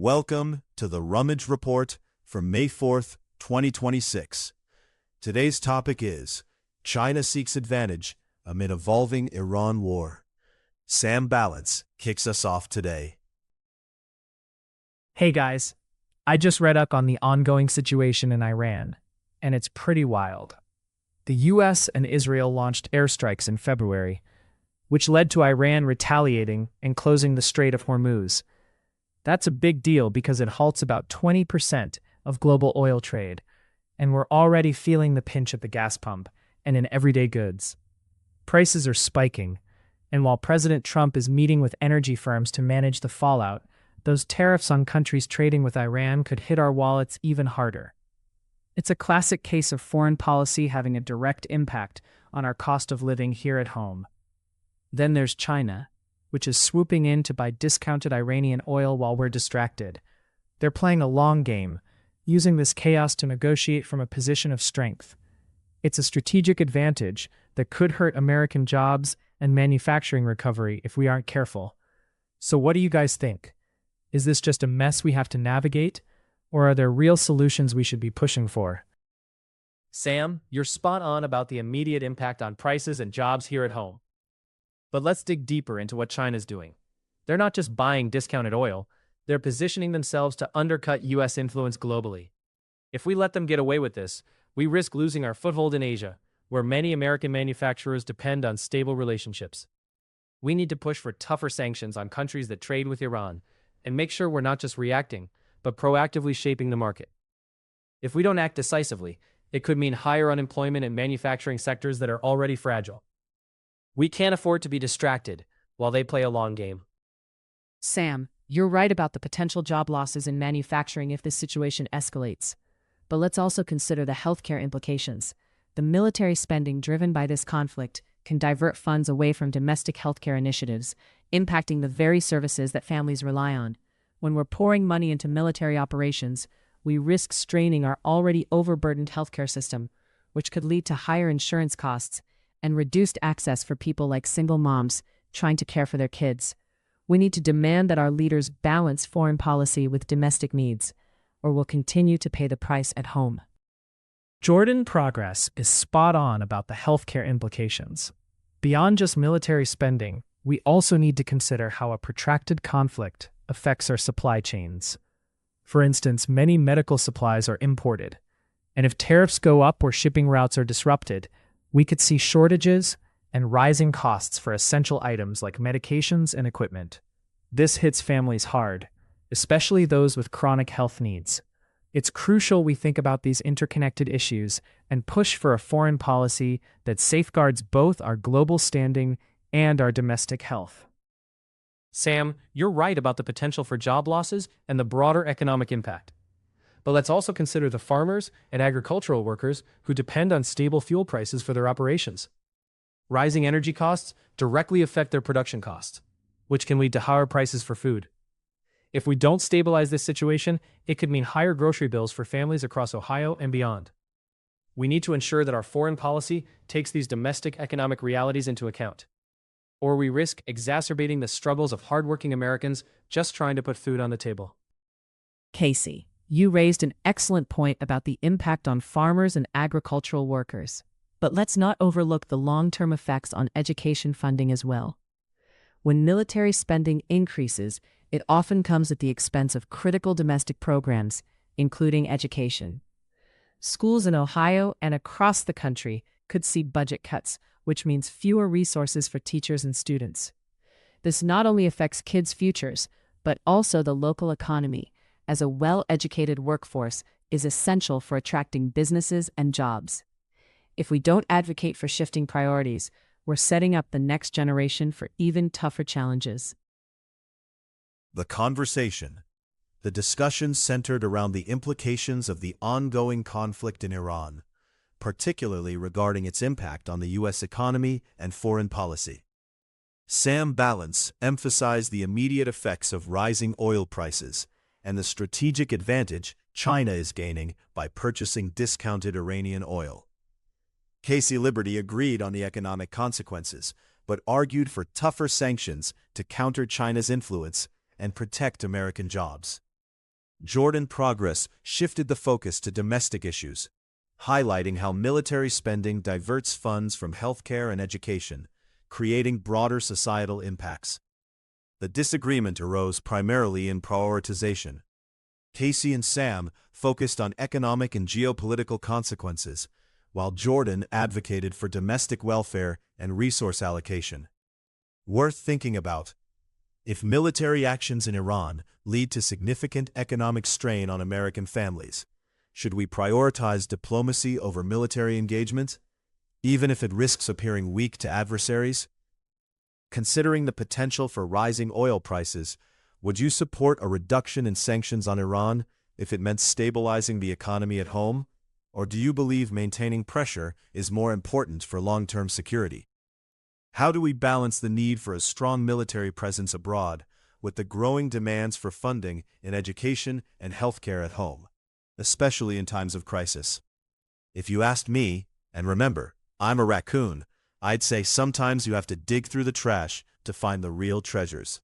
Welcome to the Rummage Report for May 4th, 2026. Today's topic is China seeks advantage amid evolving Iran war. Sam Balance kicks us off today. Hey guys, I just read up on the ongoing situation in Iran, and it's pretty wild. The US and Israel launched airstrikes in February, which led to Iran retaliating and closing the Strait of Hormuz. That's a big deal because it halts about 20% of global oil trade, and we're already feeling the pinch at the gas pump and in everyday goods. Prices are spiking, and while President Trump is meeting with energy firms to manage the fallout, those tariffs on countries trading with Iran could hit our wallets even harder. It's a classic case of foreign policy having a direct impact on our cost of living here at home. Then there's China, which is swooping in to buy discounted Iranian oil while we're distracted. They're playing a long game, using this chaos to negotiate from a position of strength. It's a strategic advantage that could hurt American jobs and manufacturing recovery if we aren't careful. So what do you guys think? Is this just a mess we have to navigate, or are there real solutions we should be pushing for? Sam, you're spot on about the immediate impact on prices and jobs here at home. But let's dig deeper into what China's doing. They're not just buying discounted oil, they're positioning themselves to undercut US influence globally. If we let them get away with this, we risk losing our foothold in Asia, where many American manufacturers depend on stable relationships. We need to push for tougher sanctions on countries that trade with Iran, and make sure we're not just reacting, but proactively shaping the market. If we don't act decisively, it could mean higher unemployment in manufacturing sectors that are already fragile. We can't afford to be distracted while they play a long game. Sam, you're right about the potential job losses in manufacturing if this situation escalates. But let's also consider the healthcare implications. The military spending driven by this conflict can divert funds away from domestic healthcare initiatives, impacting the very services that families rely on. When we're pouring money into military operations, we risk straining our already overburdened healthcare system, which could lead to higher insurance costs and reduced access for people like single moms trying to care for their kids. We need to demand that our leaders balance foreign policy with domestic needs, or we'll continue to pay the price at home. Jordan Progress is spot on about the healthcare implications. Beyond just military spending, we also need to consider how a protracted conflict affects our supply chains. For instance, many medical supplies are imported, and if tariffs go up or shipping routes are disrupted, we could see shortages and rising costs for essential items like medications and equipment. This hits families hard, especially those with chronic health needs. It's crucial we think about these interconnected issues and push for a foreign policy that safeguards both our global standing and our domestic health. Sam, you're right about the potential for job losses and the broader economic impact. But let's also consider the farmers and agricultural workers who depend on stable fuel prices for their operations. Rising energy costs directly affect their production costs, which can lead to higher prices for food. If we don't stabilize this situation, it could mean higher grocery bills for families across Ohio and beyond. We need to ensure that our foreign policy takes these domestic economic realities into account, or we risk exacerbating the struggles of hardworking Americans just trying to put food on the table. Casey, you raised an excellent point about the impact on farmers and agricultural workers. But let's not overlook the long-term effects on education funding as well. When military spending increases, it often comes at the expense of critical domestic programs, including education. Schools in Ohio and across the country could see budget cuts, which means fewer resources for teachers and students. This not only affects kids' futures, but also the local economy, as a well-educated workforce is essential for attracting businesses and jobs. If we don't advocate for shifting priorities, we're setting up the next generation for even tougher challenges. The conversation. The discussion centered around the implications of the ongoing conflict in Iran, particularly regarding its impact on the U.S. economy and foreign policy. Sam Balance emphasized the immediate effects of rising oil prices and the strategic advantage China is gaining by purchasing discounted Iranian oil. Casey Liberty agreed on the economic consequences, but argued for tougher sanctions to counter China's influence and protect American jobs. Jordan progress shifted the focus to domestic issues, highlighting how military spending diverts funds from healthcare and education, creating broader societal impacts. The disagreement arose primarily in prioritization. Casey and Sam focused on economic and geopolitical consequences, while Jordan advocated for domestic welfare and resource allocation. Worth thinking about. If military actions in Iran lead to significant economic strain on American families, should we prioritize diplomacy over military engagement, even if it risks appearing weak to adversaries? Considering the potential for rising oil prices, would you support a reduction in sanctions on Iran if it meant stabilizing the economy at home? Or do you believe maintaining pressure is more important for long-term security? How do we balance the need for a strong military presence abroad with the growing demands for funding in education and healthcare at home, especially in times of crisis? If you asked me, and remember, I'm a raccoon, I'd say sometimes you have to dig through the trash to find the real treasures.